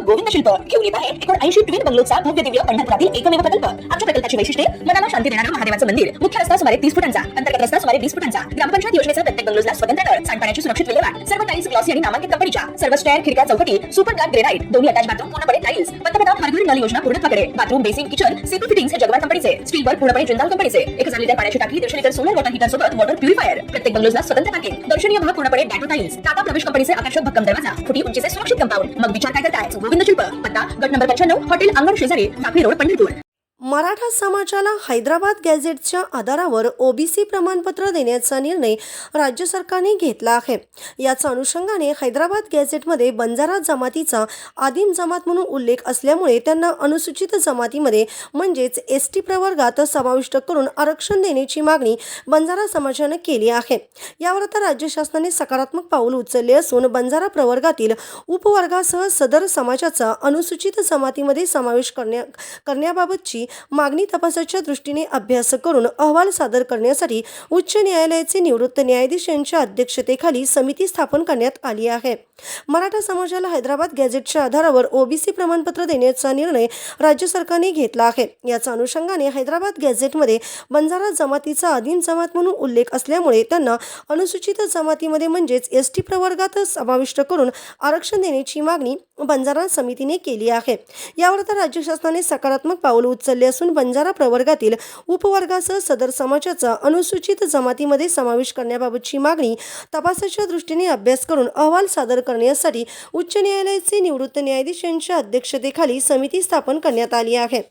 गोविंद शिल्प घेऊन येत आहे 80 ट्विन बंगलोचा भव्य दिव्य पंढरपुरातील एकमेव प्रकल्प। आमच्या प्रकल्पाची वैशिष्ट्ये मनाला शांती देणारं महादेवाचं मंदिर, मुख्य रस्ता सुमारे 30 फुटांचा, अंतर्गत रस्ता सुमारे 20 फुटांचा, ग्रामपंचायत योजनेचा प्रत्येक बंगलोजला स्वतंत्र नळ, सांडपाण्याची सुरक्षित विल्हेवाट, सर्व टाइल्स ग्लॉसी आणि नामांकित कंपनीच्या, सर्व स्टेअर, खिडक्या, चौकटी सुपर ग्लास ग्रेनाइट, दोन्ही अटॅच बाथरूम पूर्णपणे टाइल्स, पंतप्रधान हर घर नल योजना पूर्णत्वाकडे, bathroom, basin, kitchen, CP fittings हे जगवार कंपनीचे, स्टीलवर पूर्णपणे जिंदाल कंपनीचे, 1000 लिटर पाण्याची टाकी, 150 लिटर सोलर वॉटर हीटर सोबत वॉटर प्युरिफायर, प्रत्येक बंगलोजला स्वतंत्र पार्किंग, दर्शनीय भाग पूर्णपणे डॅटो टाइल्स, टाटा प्रवेश कंपनीचे आकर्षक भक्कम दरवाजा, फुटी उंचीचे सुरक्षित कंपाऊंड। मग विचार काय करताय? गोविंद शिल्प, पत्ता गट नंबर 95, हॉटेल अंगण शेजारी, साखळी रोड, पंढरपूर। मराठा समाजाला हैदराबाद गॅझेटच्या आधारावर ओबीसी प्रमाणपत्र देण्याचा निर्णय राज्य सरकारने घेतला आहे। याच अनुषंगाने हैदराबाद गॅझेटमध्ये बंजारा जमातीचा आदिम जमात म्हणून उल्लेख असल्यामुळे त्यांना अनुसूचित जमातीमध्ये म्हणजेच एसटी प्रवर्गात समाविष्ट करून आरक्षण देण्याची मागणी बंजारा समाजाने केली आहे। यावर आता राज्य शासनाने सकारात्मक पाऊल उचलले असून बंजारा प्रवर्गातील उपवर्गासह सदर समाजाचा अनुसूचित जमातीमध्ये समावेश करण्याबाबतची मागणी तपासाच्या दृष्टीने अभ्यास करून अहवाल सादर करण्यासाठी उच्च न्यायालयाचे निवृत्त न्यायाधीश यांच्या अध्यक्षतेखाली समिती स्थापन करण्यात आली आहे। मराठा समाजाला हैदराबाद गॅझेटच्या आधारावर ओबीसी प्रमाणपत्र देण्याचा निर्णय राज्य सरकारने घेतला आहे। याच अनुषंगाने हैदराबाद गॅझेटमध्ये बंजारा जमातीचा आदिम जमात म्हणून उल्लेख असल्यामुळे त्यांना अनुसूचित जमातीमध्ये म्हणजेच एसटी प्रवर्गात समाविष्ट करून आरक्षण देण्याची मागणी बंजारा समितीने केली आहे। यावर आता राज्य शासनाने सकारात्मक पाऊल उचलले असून बंजारा प्रवर्गातील उपवर्गासह सदर समाजाचा अनुसूचित जमातीमध्ये समावेश करण्याबाबतची मागणी तपासाच्या दृष्टीने अभ्यास करून अहवाल सादर करण्यासाठी उच्च न्यायालयाचे निवृत्त न्यायाधीश यांच्या अध्यक्षतेखाली समिती स्थापन करण्यात आली आहे।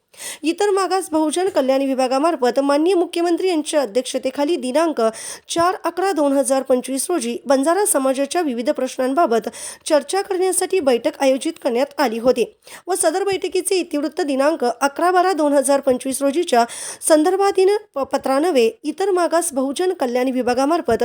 इतर मागास बहुजन कल्याण विभागामार्फत माननीय मुख्यमंत्री यांच्या अध्यक्षतेखाली दिनांक 4/11/2025 रोजी बंजारा समाजाच्या विविध प्रश्नांबाबत चर्चा करण्यासाठी बैठक आयोजित करण्यात आली होती व सदर बैठकीचे इतिवृत्त दिनांक 11/12/2025 रोजीच्या संदर्भाधीन पत्रान्वये इतर मागास बहुजन कल्याण विभागामार्फत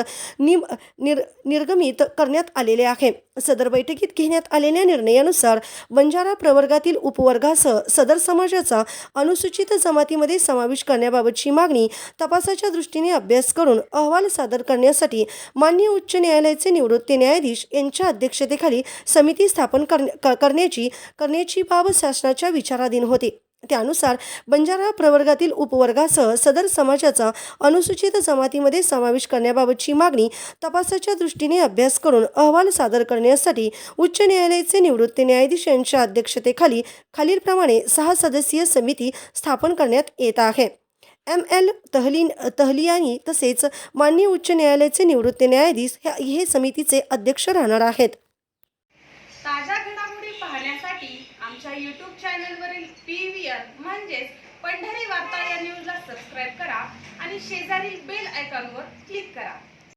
निर्गमित करण्यात आलेले आहे। सदर बैठकीत घेण्यात आलेल्या निर्णयानुसार बंजारा प्रवर्गातील उपवर्गासह सदर समाजाचा अनुसूचित जमातीमध्ये समावेश करण्याबाबतची मागणी तपासाच्या दृष्टीने अभ्यास करून अहवाल सादर करण्यासाठी माननीय उच्च न्यायालयाचे निवृत्त न्यायाधीश यांच्या अध्यक्षतेखाली समिती स्थापन करण्याची बाब शासनाच्या विचाराधीन होती। त्यानुसार बंजारा प्रवर्गातील उपवर्गासह सदर समाजाचा अनुसूचित जमातीमध्ये समावेश करण्याबाबतची मागणी तपासाच्या दृष्टीने अभ्यास करून अहवाल सादर करण्यासाठी उच्च न्यायालयाचे निवृत्त न्यायाधीश यांच्या अध्यक्षतेखाली खालीलप्रमाणे 6 सदस्यीय समिती स्थापन करण्यात येत आहे। ML तहलियानी तसेच माननीय उच्च न्यायालयाचे निवृत्त न्यायाधीश हे समितीचे अध्यक्ष राहणार आहेत। ताज्या घडामोडी पाहण्यासाठी आमच्या YouTube चॅनलवरील PVR म्हणजेच पंढरी वार्ता या न्यूजला सबस्क्राईब करा आणि शेजारील बेल आयकॉनवर क्लिक करा।